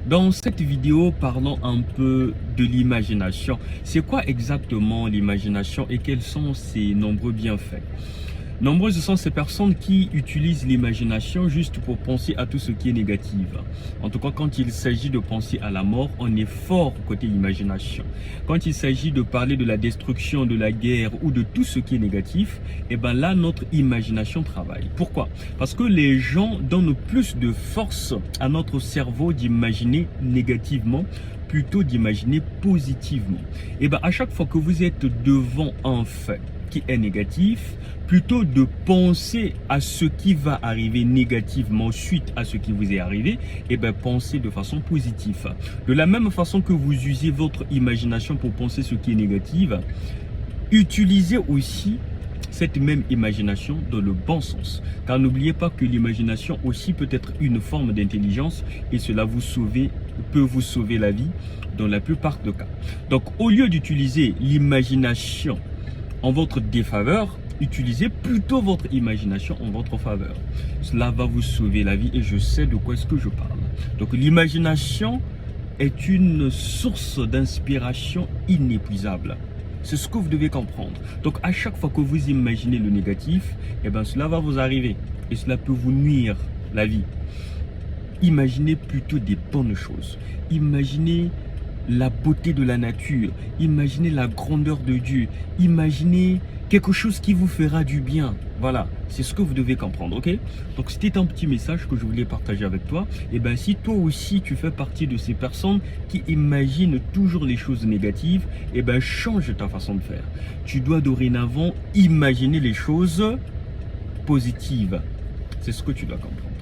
Dans cette vidéo, parlons un peu de l'imagination. C'est quoi exactement l'imagination et quels sont ses nombreux bienfaits? Nombreuses sont ces personnes qui utilisent l'imagination juste pour penser à tout ce qui est négatif. En tout cas, quand il s'agit de penser à la mort, on est fort côté imagination. Quand il s'agit de parler de la destruction, de la guerre ou de tout ce qui est négatif, et ben là, notre imagination travaille. Pourquoi? Parce que les gens donnent plus de force à notre cerveau d'imaginer négativement plutôt d'imaginer positivement. Et ben à chaque fois que vous êtes devant un fait qui est négatif, plutôt de penser à ce qui va arriver négativement suite à ce qui vous est arrivé, et bien pensez de façon positive. De la même façon que vous usez votre imagination pour penser ce qui est négatif, utilisez aussi cette même imagination dans le bon sens. Car n'oubliez pas que l'imagination aussi peut être une forme d'intelligence et cela peut vous sauver la vie dans la plupart des cas. Donc au lieu d'utiliser l'imagination en votre défaveur, utilisez plutôt votre imagination en votre faveur. Cela va vous sauver la vie et je sais de quoi est-ce que je parle. Donc l'imagination est une source d'inspiration inépuisable. C'est ce que vous devez comprendre. Donc à chaque fois que vous imaginez le négatif, eh ben cela va vous arriver et cela peut vous nuire la vie. Imaginez plutôt des bonnes choses. Imaginez la beauté de la nature, imaginez la grandeur de Dieu, imaginez quelque chose qui vous fera du bien. Voilà, c'est ce que vous devez comprendre, ok? Donc c'était un petit message que je voulais partager avec toi. Et bien si toi aussi tu fais partie de ces personnes qui imaginent toujours les choses négatives, et bien change ta façon de faire. Tu dois dorénavant imaginer les choses positives. C'est ce que tu dois comprendre.